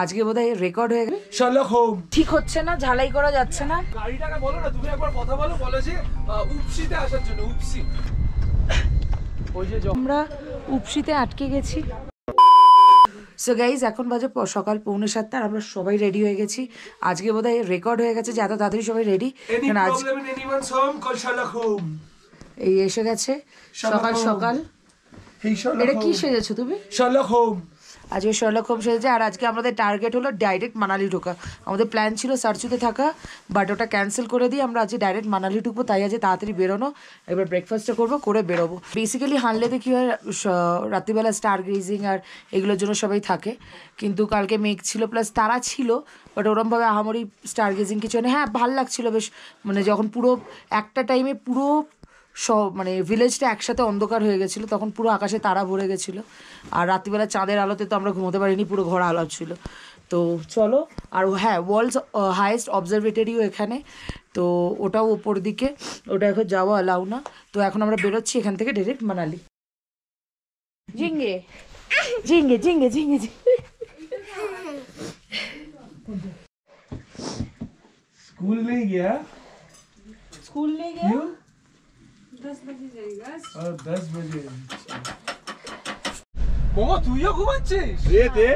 আজকে বোধহয় রেকর্ড হয়ে গেল। ঠিক হচ্ছে না, ঝালাই করা যাচ্ছে না। গাড়িটাকে বলো না, তুমি একবার কথা বলো, বলো যে উপসিতে আসার জন্য। উপসি, ওই যে আমরা উপসিতে আটকে গেছি। সো গাইজ, এখন বাজে সকাল 6:45 আর আমরা সবাই রেডি হয়ে গেছি। আজকে বোধহয় রেকর্ড হয়ে গেছে যে এত তাড়াতাড়ি সবাই রেডি। এই এসে গেছে সকাল সকাল। এটা কি সেজেছো তুমি? Sherlock home. আজকে শার্লক হোম সেজেছে। আর আজকে আমাদের টার্গেট হলো ডাইরেক্ট মানালি ঢোকা। আমাদের প্ল্যান ছিল সারচুতে থাকা, বাট ওটা ক্যান্সেল করে দিয়ে আমরা আজকে ডাইরেক্ট মানালি ঢুকবো। তাই আজকে তাড়াতাড়ি বেরোনো, এবার ব্রেকফাস্টটা করবো, করে বেরোবো। বেসিক্যালি হানলেতে কী হয়, রাত্রিবেলা স্টার গ্রেজিং আর এগুলোর জন্য সবাই থাকে, কিন্তু কালকে মেঘ ছিল প্লাস তারা ছিল, বাট ওরমভাবে আহামরি স্টার গেজিং কিছু নেই। হ্যাঁ, ভাল লাগছিলো বেশ, মানে যখন পুরো একটা টাইমে পুরো মানে ভিলেজটা একসাথে অন্ধকার হয়ে গেছিলো, তখন পুরো আকাশে তারা ভরে গেছিলো। আর রাত্রিবেলা চাঁদের আলোতে তো আমরা ঘুমোতে পারিনি, পুরো ঘর আলো ছিল। তো চলো। আর হ্যাঁ, ওয়ার্ল্ডস হাইয়েস্ট অবজারভেটরিও এখানে, তো ওটাও ওপর দিকে, ওটা এখন যাওয়া অ্যালাউ না। তো এখন আমরা বেরোচ্ছি এখান থেকে ডাইরেক্ট মানালি। ঝিঙ্গে ঝিঙ্গে ঝিঙ্গে ঝিঙ্গে स्कूल नहीं गया? स्कूल नहीं गया? 10 बजे जाएगा। 10 बजे। মোমো, তুইও ঘুমাচ্ছিস? They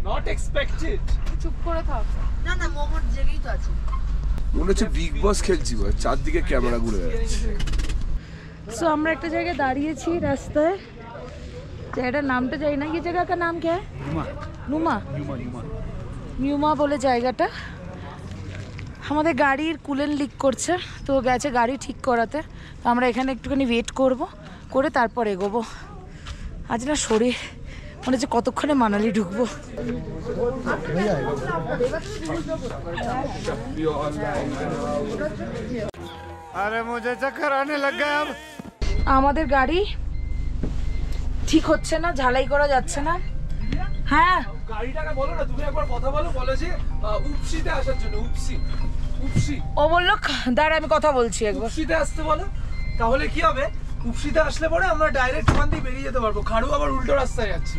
not expected. চুপ করে থাক। না না, মোমোর জেগেই তো আছে। মনে হচ্ছে বিগ বস খেলছি, চারদিকে ক্যামেরা ঘুরে যাচ্ছে। সো আমরা একটা জায়গায় দাঁড়িয়েছি রাস্তায়, জায়গাটার নামটা জানি না। কি জায়গা কা নাম কে? নুমা। নিউমা বলে জায়গাটা। আমাদের গাড়ির কুলেন লিক করছে, তো গেছে গাড়ি ঠিক করাতে। তো আমরা এখানে একটুখানি ওয়েট করব, করে তারপর এগোবো। আজ না শরীর মনে হচ্ছে কতক্ষণে মানালি ঢুকবো। আরে মুঝে চক্কর আনে লাগ গয়া। আমাদের গাড়ি ঠিক হচ্ছে না, ঝালাই করা যাচ্ছে না। হ্যাঁ, গাড়িটাকে বলো না, তুমি একবার কথা বলো, বলো যে উপসিতে আসার জন্য। উপসি, উপসি। ও বললো দাঁড়া আমি কথা বলছি একবার। উপসিতে আসতে বলো, তাহলে কি হবে, উপসিতে আসলে পরে আমরা ডাইরেক্ট ওখান দিয়ে বেরিয়ে যেতে পারবো। খাড়ু আবার উল্টো রাস্তায় যাচ্ছি,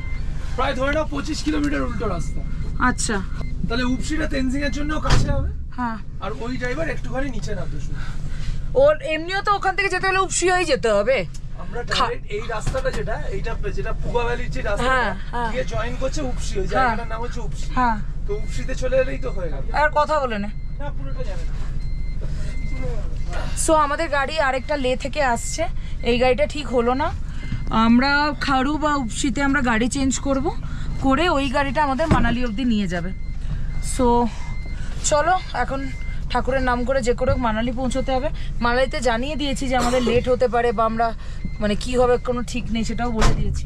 প্রায় ধরে নাও 25 কিলোমিটার উল্টো রাস্তা। আচ্ছা, তাহলে উপসিটা তেনজিং এর জন্য কাছে হবে। হ্যাঁ, আর ওই ড্রাইভার একটুখানি নিচে নামতে শুরু। ওর এমনিও তো ওখান থেকে যেতে হলে উপসি হয়ে যেতে হবে। আমরা ডাইরেক্ট এই রাস্তাটা যেটা পুবা ভ্যালির যে রাস্তা গিয়ে জয়েন করছে উপসি, ওই জায়গাটার নাম হচ্ছে উপসি। হ্যাঁ, তো উপসিতে চলে এলেই তো হয়ে গেল। আর কথা বলে না, পুরোটা যাবে না। সো আমাদের গাড়ি আরেকটা লে থেকে আসছে, এই গাড়িটা ঠিক হলো না। আমরা খাড়ু বা উপসিতে আমরা গাড়ি চেঞ্জ করব, করে ওই গাড়িটা আমাদের মানালি অবধি নিয়ে যাবে। সো চলো, এখন ঠাকুরের নাম করে যে করে মানালি পৌঁছতে হবে। মানালিতে জানিয়ে দিয়েছি যে আমাদের লেট হতে পারে বা আমরা মানে কি হবে কোনো ঠিক নেই, সেটাও বলে দিয়েছি।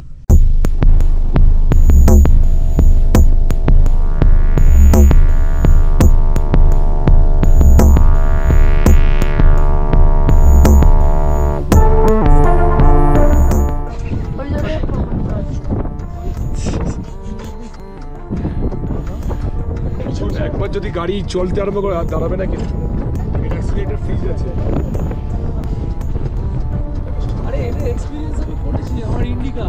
একবার যদি গাড়ি চলতে আরম্ভ করে আর দাঁড়াবে না, কিন্তু অ্যাক্সিলারেটর ফ্রিজ আছে। আরে এটা এক্সপেরিয়েন্স আমি করেছি, আমার ইন্ডিকা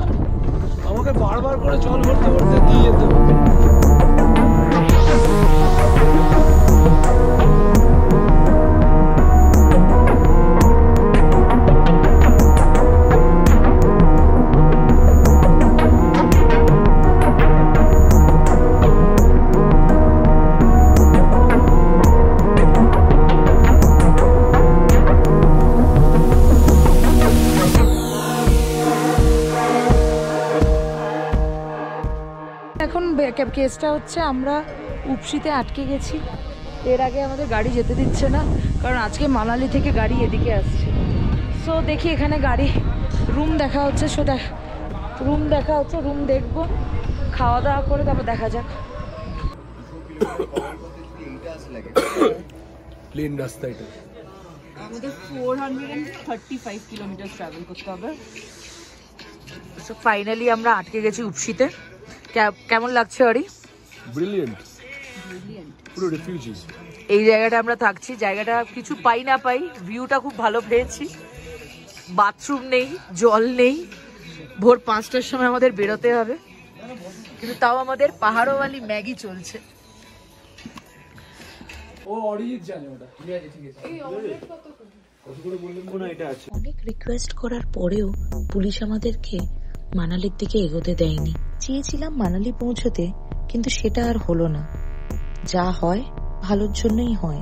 আমাকে বারবার করে জল ভরতে ভরতে দিয়ে যেতে হবে। এখন কেসটা হচ্ছে আমরা উপসিতে আটকে গেছি। এর আগে আমাদের গাড়ি যেতে দিচ্ছে না, কারণ আজকে মানালি থেকে গাড়ি এদিকে আসছে। সো দেখি এখানে গাড়ি রুম দেখা হচ্ছে, রুম দেখা হচ্ছে, রুম দেখবো, খাওয়া দাওয়া করে তারপর দেখা যাক। প্লেন রাস্তা এটা। আমাদের 435 কিলোমিটার ট্রাভেল করতে হবে। সো ফাইনালি আমরা আটকে গেছি উপসিতে। কেমন লাগছে অরি? ব্রিলিয়েন্ট, পুরো রিফিউজিজ। এই জায়গাটা আমরা থাকছি, জায়গাটা কিছু পাই না পাই ভিউটা খুব ভালো পেয়েছি। বাথরুম নেই, জল নেই, ভোর 5টার সময় আমাদের বেরোতে হবে, কিন্তু তাও আমাদের পাহাড়ওয়ালি ম্যাগি চলছে। ও অরিজিৎ জানে ওটা। ঠিক আছে ঠিক আছে। অনেক রিকোয়েস্ট করার পরেও পুলিশ আমাদেরকে মানালির দিকে এগোতে দেয়নি। চেয়েছিলাম মানালি পৌঁছতে, কিন্তু সেটা আর হলো না। যা হয় ভালোর জন্যই হয়।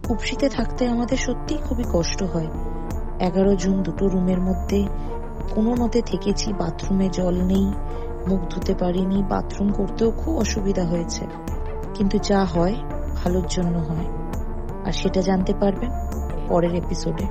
কুপসিতে থাকতে আমাদের সত্যিই খুবই কষ্ট হয়। 11 জন 2টো রুমের মধ্যে কোনো মতে থেকেছি। বাথরুমে জল নেই, মুখ ধুতে পারিনি, বাথরুম করতেও খুব অসুবিধা হয়েছে। কিন্তু যা হয় ভালোর জন্য হয়, আর সেটা জানতে পারবেন পরের এপিসোডে।